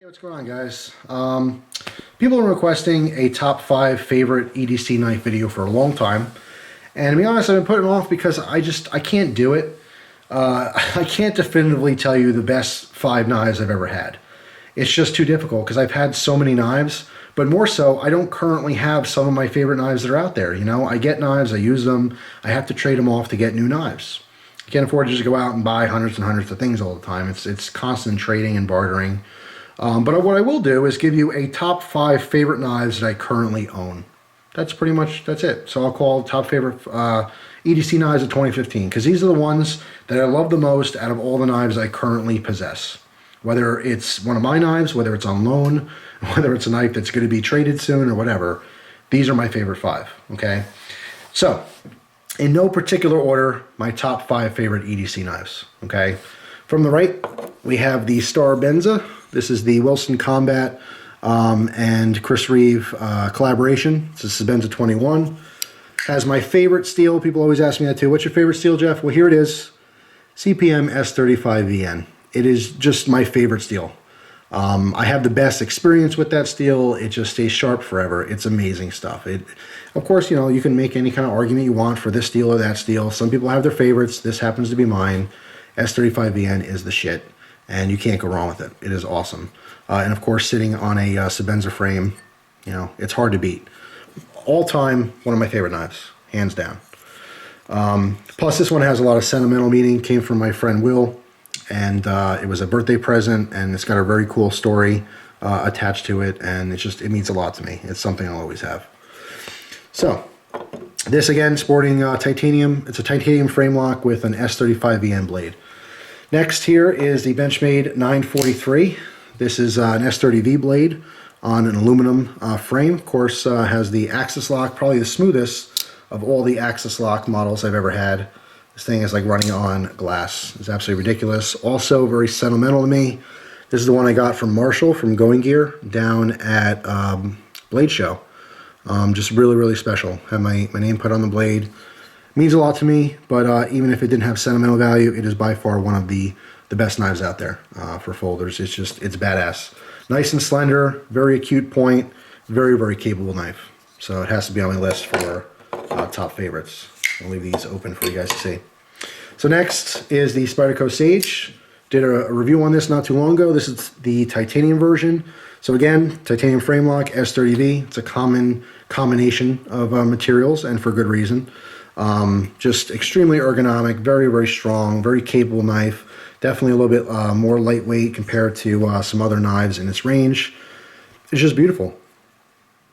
What's going on, guys? People are requesting a top 5 favorite EDC knife video for a long time, and to be honest, I've been putting it off because I can't do it. I can't definitively tell you the best 5 knives I've ever had. It's just too difficult because I've had so many knives, but more so, I don't currently have some of my favorite knives that are out there. You know, I get knives, I use them, I have to trade them off to get new knives. I can't afford to just go out and buy hundreds and hundreds of things all the time. It's constant trading and bartering. But what I will do is give you a top 5 favorite knives that I currently own. That's it. So I'll call top favorite EDC knives of 2015, because these are the ones that I love the most out of all the knives I currently possess. Whether it's one of my knives, whether it's on loan, whether it's a knife that's going to be traded soon or whatever, these are my favorite 5, okay? So, in no particular order, my top 5 favorite EDC knives, okay? From the right, we have the Star Benza. This is the Wilson Combat and Chris Reeve collaboration. This is Benza 21. Has my favorite steel. People always ask me that too. What's your favorite steel, Jeff? Well, here it is. CPM S35VN. It is just my favorite steel. I have the best experience with that steel. It just stays sharp forever. It's amazing stuff. Of course, you know, you can make any kind of argument you want for this steel or that steel. Some people have their favorites. This happens to be mine. S35VN is the shit, and you can't go wrong with it. It is awesome. And of course, sitting on a Benza frame, you know, it's hard to beat. All time, one of my favorite knives, hands down. Plus, this one has a lot of sentimental meaning. Came from my friend Will, and it was a birthday present, and it's got a very cool story attached to it, and it means a lot to me. It's something I'll always have. So, this again, sporting titanium. It's a titanium frame lock with an S35VN blade. Next here is the Benchmade 943. This is an S30V blade on an aluminum frame. Of course, has the axis lock, probably the smoothest of all the axis lock models I've ever had. This thing is like running on glass. It's absolutely ridiculous. Also very sentimental to me. This is the one I got from Marshall from Going Gear down at Blade Show. Just really, really special. Have my name put on the blade. Means a lot to me, but even if it didn't have sentimental value, it is by far one of the best knives out there for folders. It's badass. Nice and slender, very acute point, very, very capable knife. So it has to be on my list for top favorites. I'll leave these open for you guys to see. So next is the Spyderco Sage. Did a review on this not too long ago. This is the titanium version. So again, titanium frame lock, S30V. It's a common combination of materials, and for good reason. Just extremely ergonomic, very, very strong, very capable knife. Definitely a little bit more lightweight compared to some other knives in its range. It's just beautiful.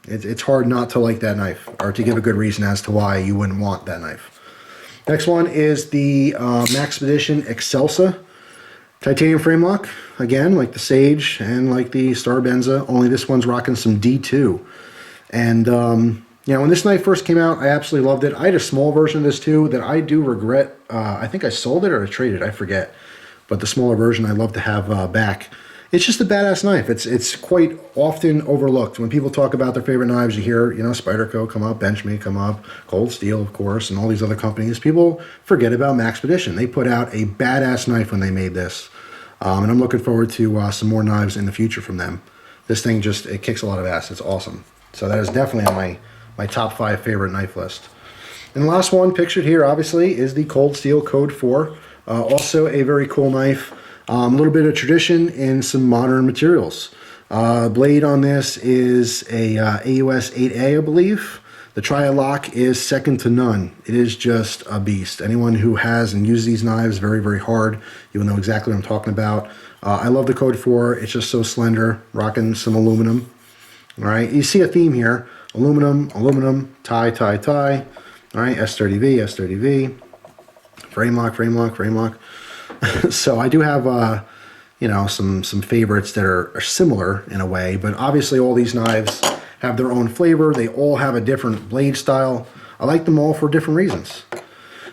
It's hard not to like that knife, or to give a good reason as to why you wouldn't want that knife. Next one is the Maxpedition X1 titanium frame lock. Again, like the Sage and like the Star Benza, only this one's rocking some D2. And you know, when this knife first came out, I absolutely loved it. I had a small version of this too that I do regret. I think I sold it or I traded it, I forget. But the smaller version I'd love to have back. It's just a badass knife. It's quite often overlooked. When people talk about their favorite knives, you hear, you know, Spyderco come up, Benchmade come up, Cold Steel, of course, and all these other companies. People forget about Maxpedition. They put out a badass knife when they made this. And I'm looking forward to some more knives in the future from them. This thing it kicks a lot of ass. It's awesome. So that is definitely on my top 5 favorite knife list. And the last one pictured here, obviously, is the Cold Steel Code 4. Also a very cool knife. A little bit of tradition in some modern materials. Blade on this is a AUS 8A, I believe. The tri-lock is second to none. It is just a beast. Anyone who has and uses these knives very, very hard, you will know exactly what I'm talking about. I love the Code 4. It's just so slender, rocking some aluminum. All right, you see a theme here. Aluminum, aluminum, tie, tie, tie. All right, S30V, S30V. Frame lock, frame lock, frame lock. So I do have, you know, some favorites that are similar in a way, but obviously all these knives have their own flavor. They all have a different blade style. I like them all for different reasons.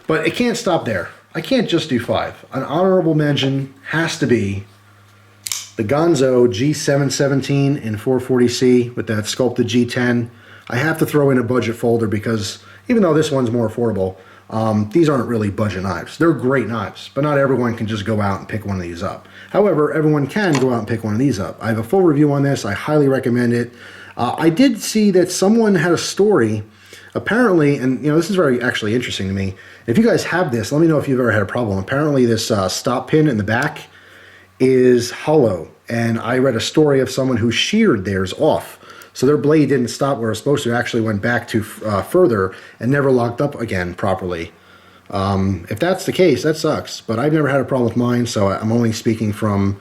But it can't stop there. I can't just do 5. An honorable mention has to be the Gonzo G717 in 440C with that sculpted G10. I have to throw in a budget folder because even though this one's more affordable, These aren't really budget knives. They're great knives, but not everyone can just go out and pick one of these up. However, everyone can go out and pick one of these up. I have a full review on this. I highly recommend it. I did see that someone had a story, apparently, and this is very actually interesting to me. If you guys have this, let me know if you've ever had a problem. Apparently this stop pin in the back is hollow, and I read a story of someone who sheared theirs off. So their blade didn't stop where it was supposed to. It actually went back to further and never locked up again properly. If that's the case, that sucks. But I've never had a problem with mine, so I'm only speaking from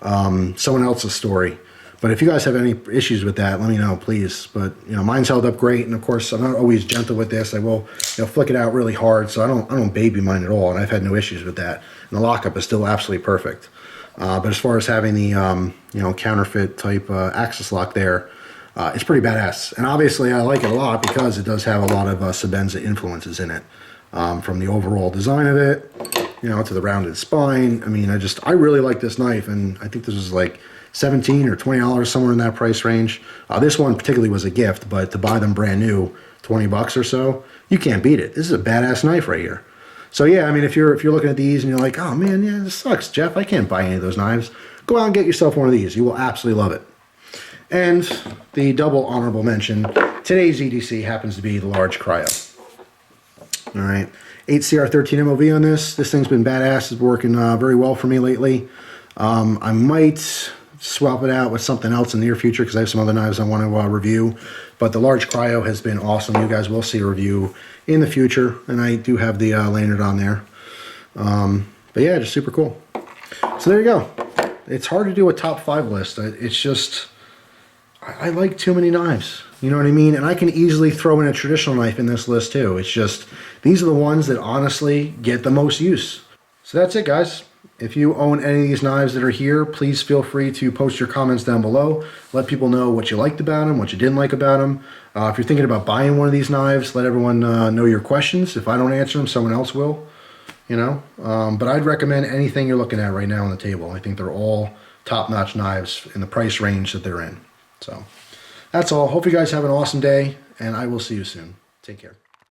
someone else's story. But if you guys have any issues with that, let me know, please. But mine's held up great, and of course, I'm not always gentle with this. I will, flick it out really hard, so I don't baby mine at all, and I've had no issues with that. And the lockup is still absolutely perfect. But as far as having the counterfeit type axis lock there, it's pretty badass. And obviously, I like it a lot because it does have a lot of Benza influences in it, from the overall design of it, to the rounded spine. I mean, I really like this knife, and I think this was like $17 or $20, somewhere in that price range. This one particularly was a gift, but to buy them brand new, 20 bucks or so, you can't beat it. This is a badass knife right here. So yeah, I mean, if you're looking at these and you're like, oh man, yeah, this sucks, Jeff, I can't buy any of those knives, go out and get yourself one of these. You will absolutely love it. And the double honorable mention, today's EDC happens to be the large cryo. All right, 8CR13 MOV on this. This thing's been badass. It's working very well for me lately. I might swap it out with something else in the near future because I have some other knives I want to review. But the large cryo has been awesome. You guys will see a review in the future, and I do have the lanyard on there. But yeah, just super cool. So there you go. It's hard to do a top 5 list. It's just, I like too many knives. You know what I mean? And I can easily throw in a traditional knife in this list too. It's just, these are the ones that honestly get the most use. So that's it, guys. If you own any of these knives that are here, please feel free to post your comments down below. Let people know what you liked about them, what you didn't like about them. If you're thinking about buying one of these knives, let everyone know your questions. If I don't answer them, someone else will. But I'd recommend anything you're looking at right now on the table. I think they're all top-notch knives in the price range that they're in. So that's all. Hope you guys have an awesome day, and I will see you soon. Take care.